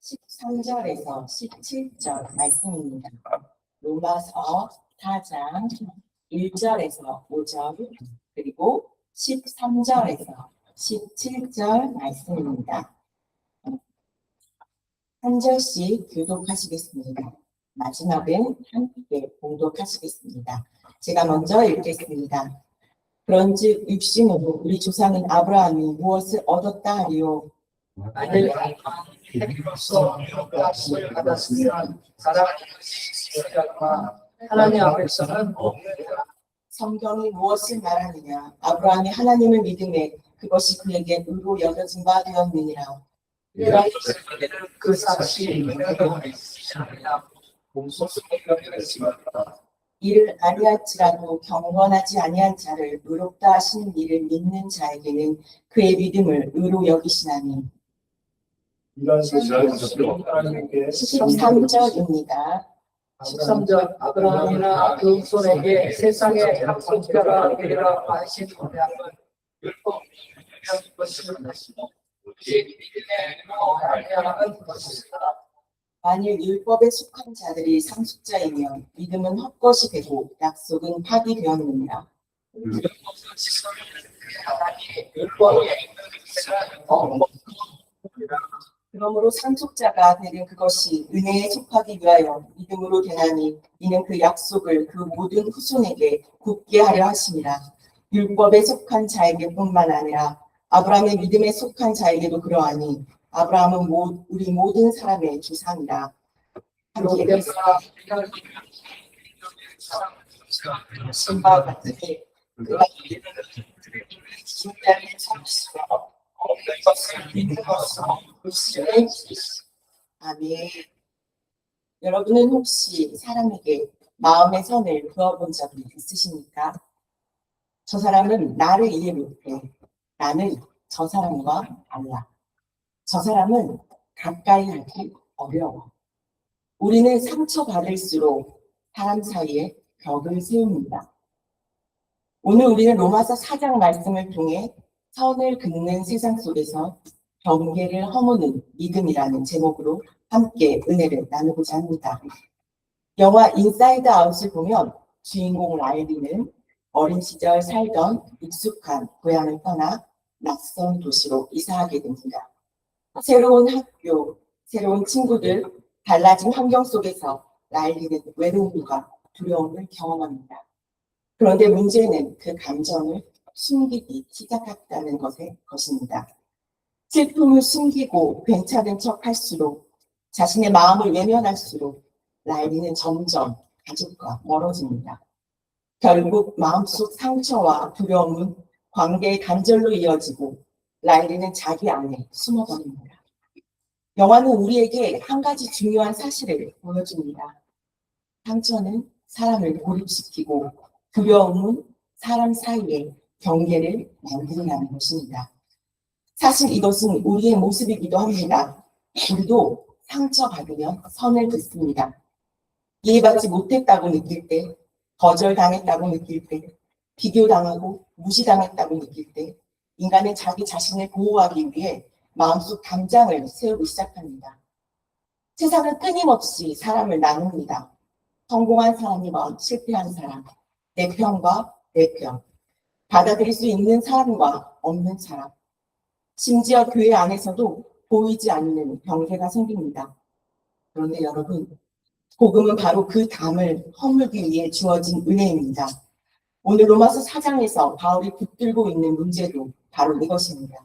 13절에서 17절 말씀입니다. 로마서 4장 1절에서 5절 그리고 13절에서 17절 말씀입니다. 한 절씩 교독하시겠습니다. 마지막은 함께 봉독하시겠습니다. 제가 먼저 읽겠습니다. 그런즉 육신으로 우리 조상인 아브라함이 무엇을 얻었다 하리요? 만일 행위로서 값을 받았으면 사랑하는 것이 있으려니와 하나님 앞에서는 없느니라. 성경이 무엇을 말하느냐? 아브라함이 하나님을 믿음에 그것이 그에게 의로 여겨진 바 되었느니라. 그 사실이 능력이 있으시 않으나 몸소스로 여겨지만 이를 아니할지라도 경건하지 아니한 자를 의롭다 하시는 이를 믿는 자에게는 그의 믿음을 의로 여기시나니. 13절입니다. 13절 아브라함이나 그 손에게 세상의 약속자가 되리라 하신 언약은 율법 유명한 것을 말씀하시고 우리 믿음에 아니하는 것이다. 만일 율법에 속한 자들이 상속자이며 믿음은 헛것이 되고 약속은 파기되었느니라. 그러므로 상속자가 되는 그것이 은혜에 속하기 위하여 믿음으로 되나니 이는 그 약속을 그 모든 후손에게 굳게 하려 하심이라. 율법에 속한 자에게뿐만 아니라 아브라함의 믿음에 속한 자에게도 그러하니 아브라함은 우리 모든 사람의 조상이라. 신바와 같으니 그가 진짜의 성실과 없는 것을 믿는 것으로 아멘. 여러분은 혹시 사람에게 마음의 선을 그어본 적이 있으십니까? 저 사람은 나를 이해 못해. 나는 저 사람과 달라. 저 사람은 가까이 하기 어려워. 우리는 상처받을수록 사람 사이에 벽을 세웁니다. 오늘 우리는 로마서 4장 말씀을 통해 선을 긋는 세상 속에서 경계를 허무는 믿음이라는 제목으로 함께 은혜를 나누고자 합니다. 영화 인사이드 아웃을 보면 주인공 라일리는 어린 시절 살던 익숙한 고향을 떠나 낯선 도시로 이사하게 됩니다. 새로운 학교, 새로운 친구들, 달라진 환경 속에서 라일리는 외로움과 두려움을 경험합니다. 그런데 문제는 그 감정을 숨기기 시작했다는 것입니다. 슬픔을 숨기고 괜찮은 척 할수록 자신의 마음을 외면할수록 라일리는 점점 가족과 멀어집니다. 결국 마음속 상처와 두려움은 관계의 단절로 이어지고 라일리는 자기 안에 숨어버립니다. 영화는 우리에게 한 가지 중요한 사실을 보여줍니다. 상처는 사람을 고립시키고 두려움은 사람 사이에 경계를 만든다는 것입니다. 사실 이것은 우리의 모습이기도 합니다. 우리도 상처받으면 선을 긋습니다. 이해받지 못했다고 느낄 때, 거절당했다고 느낄 때, 비교당하고 무시당했다고 느낄 때, 인간은 자기 자신을 보호하기 위해 마음속 담장을 세우기 시작합니다. 세상은 끊임없이 사람을 나눕니다. 성공한 사람과 실패한 사람, 내 편과 내 편, 받아들일 수 있는 사람과 없는 사람, 심지어 교회 안에서도 보이지 않는 경계가 생깁니다. 그런데 여러분, 복음은 바로 그 담을 허물기 위해 주어진 은혜입니다. 오늘 로마서 4장에서 바울이 붙들고 있는 문제도 바로 이것입니다.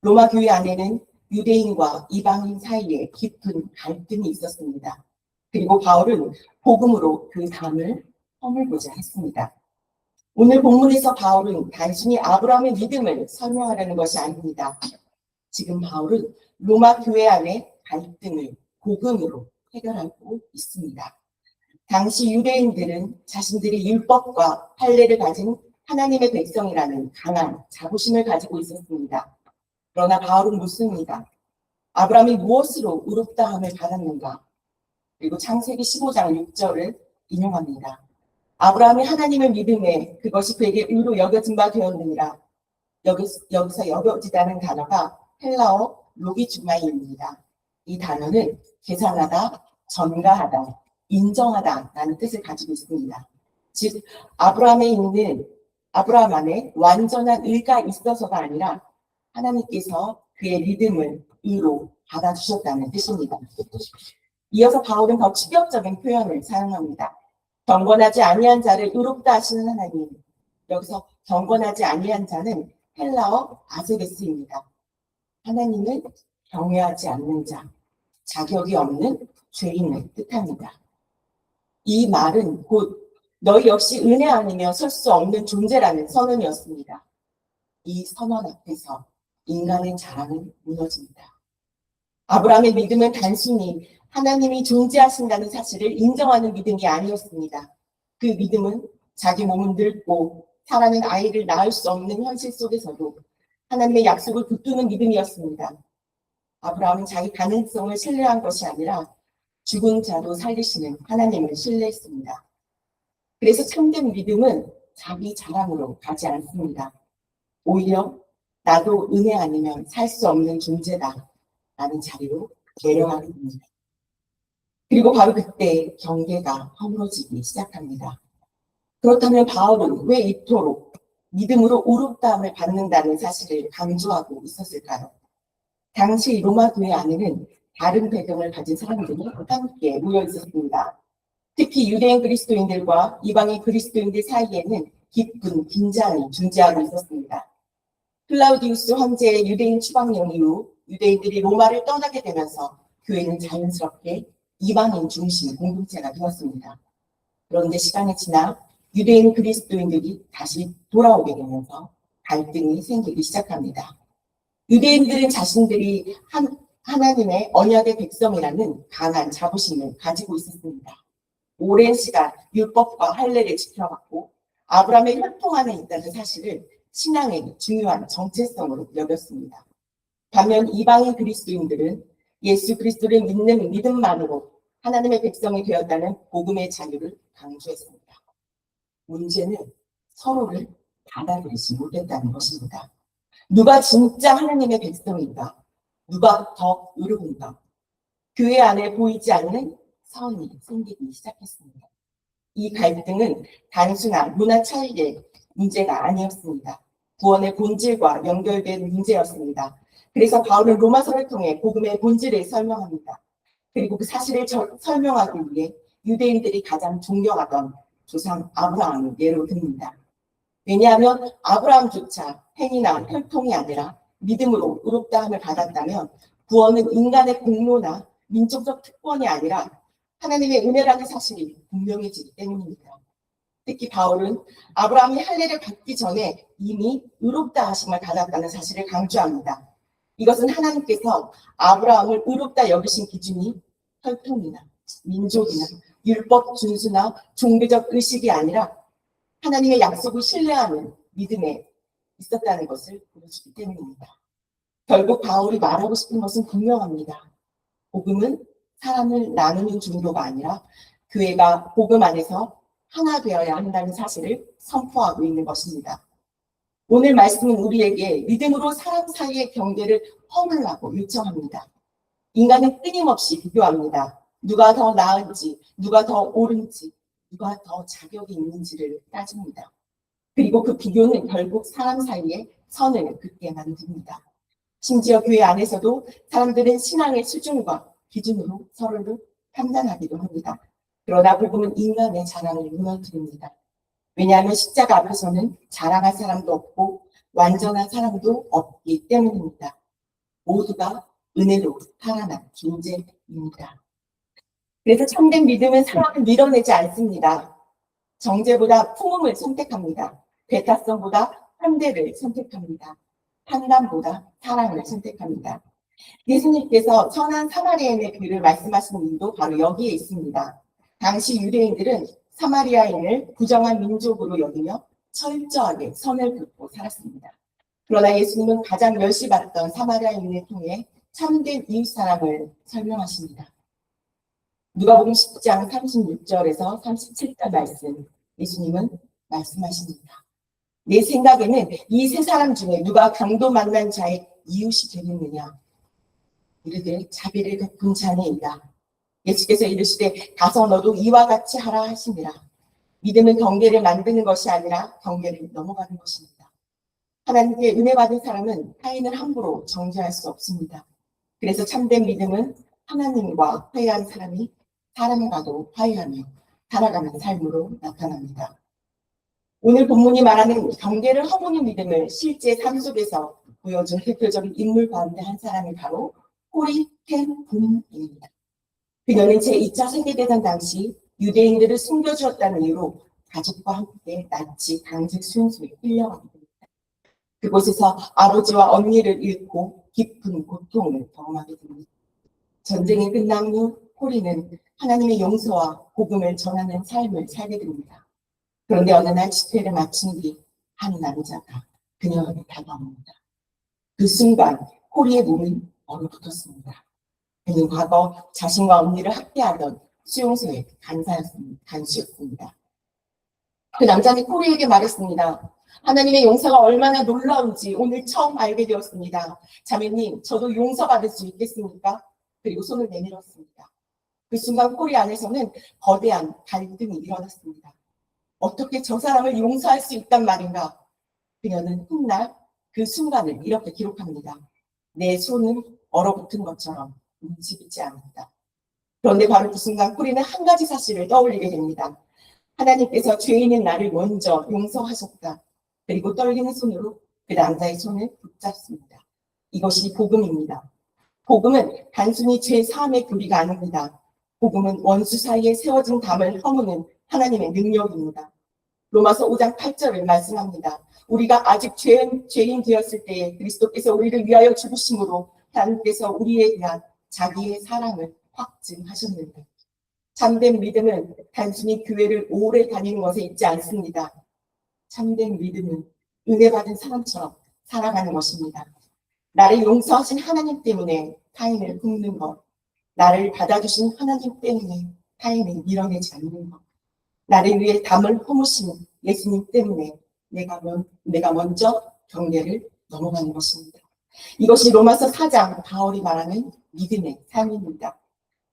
로마 교회 안에는 유대인과 이방인 사이에 깊은 갈등이 있었습니다. 그리고 바울은 복음으로 그 담을 허물고자 했습니다. 오늘 본문에서 바울은 단순히 아브라함의 믿음을 설명하려는 것이 아닙니다. 지금 바울은 로마 교회 안의 갈등을 복음으로 해결하고 있습니다. 당시 유대인들은 자신들이 율법과 판례를 가진 하나님의 백성이라는 강한 자부심을 가지고 있었습니다. 그러나 바울은 묻습니다. 아브라함이 무엇으로 의롭다함을 받았는가? 그리고 창세기 15장 6절을 인용합니다. 아브라함이 하나님을 믿음에 그것이 그에게 의로 여겨진 바 되었느니라. 여기서 여겨지다는 단어가 헬라어 로기주마이입니다. 이 단어는 계산하다, 전가하다, 인정하다라는 뜻을 가지고 있습니다. 즉 아브라함 안에 완전한 의가 있어서가 아니라 하나님께서 그의 믿음을 의로 받아주셨다는 뜻입니다. 이어서 바울은 더 충격적인 표현을 사용합니다. 경건하지 아니한 자를 의롭다 하시는 하나님. 여기서 경건하지 아니한 자는 헬라어 아세베스입니다. 하나님은 경외하지 않는 자, 자격이 없는 죄인을 뜻합니다. 이 말은 곧 너희 역시 은혜 아니며 설 수 없는 존재라는 선언이었습니다. 이 선언 앞에서 인간의 자랑은 무너집니다. 아브라함의 믿음은 단순히 하나님이 존재하신다는 사실을 인정하는 믿음이 아니었습니다. 그 믿음은 자기 몸은 늙고 사랑하는 아이를 낳을 수 없는 현실 속에서도 하나님의 약속을 붙드는 믿음이었습니다. 아브라함은 자기 가능성을 신뢰한 것이 아니라 죽은 자도 살리시는 하나님을 신뢰했습니다. 그래서 참된 믿음은 자기 자랑으로 가지 않습니다. 오히려 나도 은혜 아니면 살 수 없는 존재다 라는 자리로 내려가게 됩니다. 그리고 바로 그때 경계가 허물어지기 시작합니다. 그렇다면 바울은 왜 이토록 믿음으로 의롭다함을 받는다는 사실을 강조하고 있었을까요? 당시 로마 교회 안에는 다른 배경을 가진 사람들이 함께 모여 있었습니다. 특히 유대인 그리스도인들과 이방인 그리스도인들 사이에는 깊은 긴장이 존재하고 있었습니다. 클라우디우스 황제의 유대인 추방령 이후 유대인들이 로마를 떠나게 되면서 교회는 자연스럽게 이방인 중심 공동체가 되었습니다. 그런데 시간이 지나 유대인 그리스도인들이 다시 돌아오게 되면서 갈등이 생기기 시작합니다. 유대인들은 자신들이 하나님의 언약의 백성이라는 강한 자부심을 가지고 있었습니다. 오랜 시간 율법과 할례를 지켜왔고 아브라함의 혈통 안에 있다는 사실을 신앙의 중요한 정체성으로 여겼습니다. 반면 이방인 그리스도인들은 예수 그리스도를 믿는 믿음만으로 하나님의 백성이 되었다는 복음의 자유를 강조했습니다. 문제는 서로를 받아들이지 못했다는 것입니다. 누가 진짜 하나님의 백성인가? 누가 더 의로운가? 교회 안에 보이지 않는 선이 생기기 시작했습니다. 이 갈등은 단순한 문화 차이의 문제가 아니었습니다. 구원의 본질과 연결된 문제였습니다. 그래서 바울은 로마서를 통해 복음의 본질을 설명합니다. 그리고 그 사실을 설명하기 위해 유대인들이 가장 존경하던 조상 아브라함을 예로 듭니다. 왜냐하면 아브라함조차 행위나 혈통이 아니라 믿음으로 의롭다함을 받았다면 구원은 인간의 공로나 민족적 특권이 아니라 하나님의 은혜라는 사실이 분명해지기 때문입니다. 특히 바울은 아브라함이 할례를 받기 전에 이미 의롭다 하심을 받았다는 사실을 강조합니다. 이것은 하나님께서 아브라함을 의롭다 여기신 기준이 혈통이나 민족이나 율법 준수나 종교적 의식이 아니라 하나님의 약속을 신뢰하는 믿음에 있었다는 것을 보여주기 때문입니다. 결국 바울이 말하고 싶은 것은 분명합니다. 복음은 사람을 나누는 정도가 아니라 교회가 복음 안에서 하나 되어야 한다는 사실을 선포하고 있는 것입니다. 오늘 말씀은 우리에게 믿음으로 사람 사이의 경계를 허물라고 요청합니다. 인간은 끊임없이 비교합니다. 누가 더 나은지, 누가 더 옳은지, 누가 더 자격이 있는지를 따집니다. 그리고 그 비교는 결국 사람 사이에 선을 긋게 만듭니다. 심지어 교회 안에서도 사람들은 신앙의 수준과 기준으로 서로를 판단하기도 합니다. 그러나 복음은 인간의 자랑을 무너뜨립니다. 왜냐하면 십자가 앞에서는 자랑할 사람도 없고 완전한 사람도 없기 때문입니다. 모두가 은혜로 살아난 존재입니다. 그래서 참된 믿음은 사람을 밀어내지 않습니다. 정죄보다 품음을 선택합니다. 배타성보다 환대를 선택합니다. 판단보다 사랑을 선택합니다. 예수님께서 선한 사마리아인의 비유를 말씀하시는 이유도 바로 여기에 있습니다. 당시 유대인들은 사마리아인을 부정한 민족으로 여기며 철저하게 선을 긋고 살았습니다. 그러나 예수님은 가장 멸시받던 사마리아인을 통해 참된 이웃사랑을 설명하십니다. 누가복음 10장 36절에서 37절 말씀, 예수님은 말씀하십니다. 내 생각에는 이 세 사람 중에 누가 강도 만난 자의 이웃이 되겠느냐? 이르되 자비를 베푼 자니이다. 예수께서 이르시되 가서 너도 이와 같이 하라 하시니라. 믿음은 경계를 만드는 것이 아니라 경계를 넘어가는 것입니다. 하나님께 은혜 받은 사람은 타인을 함부로 정죄할 수 없습니다. 그래서 참된 믿음은 하나님과 화해한 사람이 사람과도 화해하며 살아가는 삶으로 나타납니다. 오늘 본문이 말하는 경계를 허무는 믿음을 실제 삶 속에서 보여준 대표적인 인물 가운데 한 사람이 바로 호리 텐 분입니다. 그녀는 제2차 세계대전 당시 유대인들을 숨겨주었다는 이유로 가족과 함께 나치 강제 수용소에 끌려가게 됩니다. 그곳에서 아버지와 언니를 잃고 깊은 고통을 경험하게 됩니다. 전쟁이 끝난 후 호리는 하나님의 용서와 복음을 전하는 삶을 살게 됩니다. 그런데 어느 날 집회를 마친 뒤 한 남자가 그녀에게 다가옵니다. 그 순간 호리의 몸이 얼어붙었습니다. 그는 과거 자신과 언니를 학대하던 수용소의 간수였습니다. 그 남자는 호리에게 말했습니다. 하나님의 용서가 얼마나 놀라운지 오늘 처음 알게 되었습니다. 자매님, 저도 용서받을 수 있겠습니까? 그리고 손을 내밀었습니다. 그 순간 호리 안에서는 거대한 갈등이 일어났습니다. 어떻게 저 사람을 용서할 수 있단 말인가? 그녀는 훗날 그 순간을 이렇게 기록합니다. 내 손은 얼어붙은 것처럼 움직이지 않았다. 그런데 바로 그 순간 호리는 한 가지 사실을 떠올리게 됩니다. 하나님께서 죄인인 나를 먼저 용서하셨다. 그리고 떨리는 손으로 그 남자의 손을 붙잡습니다. 이것이 복음입니다. 복음은 단순히 죄 사함의 교리가 아닙니다. 복음은 원수 사이에 세워진 담을 허무는 하나님의 능력입니다. 로마서 5장 8절을 말씀합니다. 우리가 아직 죄인 되었을 때에 그리스도께서 우리를 위하여 죽으심으로 하나님께서 우리에 대한 자기의 사랑을 확증하셨는데, 참된 믿음은 단순히 교회를 오래 다니는 것에 있지 않습니다. 참된 믿음은 은혜 받은 사람처럼 살아가는 것입니다. 나를 용서하신 하나님 때문에 타인을 굽는 것, 나를 받아주신 하나님 때문에 타인을 밀어내지 않는 것, 나를 위해 담을 허무신 예수님 때문에 내가 먼저 경계를 넘어가는 것입니다. 이것이 로마서 4장 바울이 말하는 믿음의 삶입니다.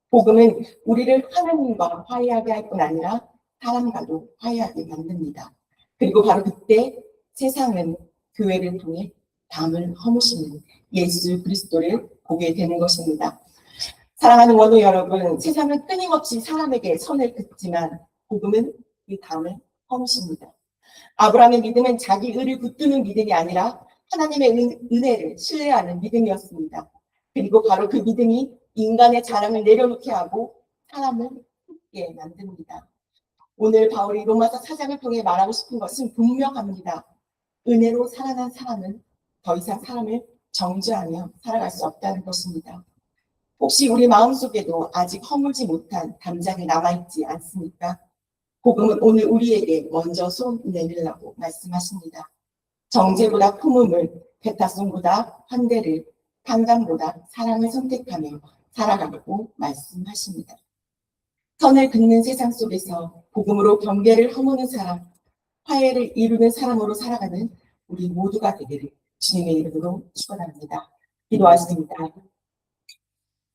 복음은 우리를 하나님과 화해하게 할 뿐 아니라 사람과도 화해하게 만듭니다. 그리고 바로 그때 세상은 교회를 통해 담을 허무시는 예수 그리스도를 보게 되는 것입니다. 사랑하는 원우 여러분, 세상은 끊임없이 사람에게 선을 긋지만 복음은 그 담을 허무십니다. 아브라함의 믿음은 자기 의를 붙드는 믿음이 아니라 하나님의 은혜를 신뢰하는 믿음이었습니다. 그리고 바로 그 믿음이 인간의 자랑을 내려놓게 하고 사람을 굳게 만듭니다. 오늘 바울이 로마서 4장을 통해 말하고 싶은 것은 분명합니다. 은혜로 살아난 사람은 더 이상 사람을 정죄하며 살아갈 수 없다는 것입니다. 혹시 우리 마음속에도 아직 허물지 못한 담장이 남아있지 않습니까? 복음은 오늘 우리에게 먼저 손 내밀라고 말씀하십니다. 정죄보다 품음을, 배타성보다 환대를, 판단보다 사랑을 선택하며 살아가라고 말씀하십니다. 선을 긋는 세상 속에서 복음으로 경계를 허무는 사람, 화해를 이루는 사람으로 살아가는 우리 모두가 되기를 주님의 이름으로 축원합니다. 기도하십니다.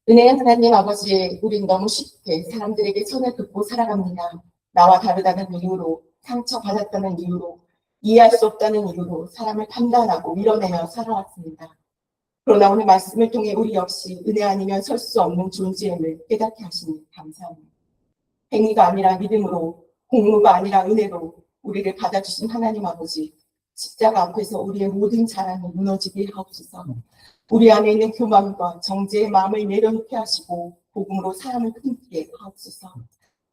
은혜의 하나님 아버지, 우린 너무 쉽게 사람들에게 선을 긋고 살아갑니다. 나와 다르다는 이유로, 상처받았다는 이유로, 이해할 수 없다는 이유로 사람을 판단하고 밀어내며 살아왔습니다. 그러나 오늘 말씀을 통해 우리 역시 은혜 아니면 설 수 없는 존재임을 깨닫게 하시니 감사합니다. 행위가 아니라 믿음으로, 공로가 아니라 은혜로 우리를 받아주신 하나님 아버지, 십자가 앞에서 우리의 모든 자랑이 무너지게 하옵소서. 우리 안에 있는 교만과 정죄의 마음을 내려놓게 하시고 복음으로 사람을 품게 하옵소서.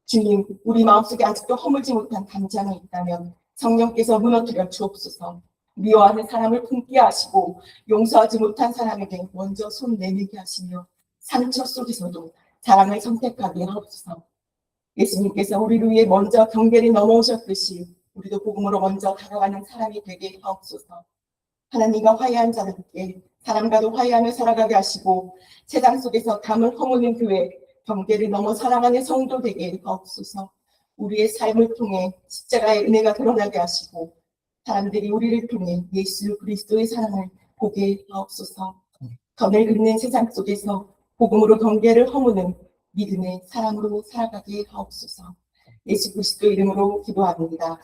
주님, 우리 마음속에 아직도 허물지 못한 담장이 있다면 성령께서 무너뜨려 주옵소서. 미워하는 사람을 품게 하시고 용서하지 못한 사람에게 먼저 손 내밀게 하시며 상처 속에서도 사랑을 선택하게 하옵소서. 예수님께서 우리를 위해 먼저 경계를 넘어오셨듯이 우리도 복음으로 먼저 다가가는 사람이 되게 하옵소서. 하나님과 화해한 자들께 사람과도 화해하며 살아가게 하시고 세상 속에서 담을 허무는 교회, 경계를 넘어 살아가는 성도 되게 하옵소서. 우리의 삶을 통해 십자가의 은혜가 드러나게 하시고 사람들이 우리를 통해 예수 그리스도의 사랑을 보게 하옵소서. 선을 긋는 세상 속에서 복음으로 경계를 허무는 믿음의 사람으로 살아가게 하옵소서. 예수 그리스도 이름으로 기도합니다.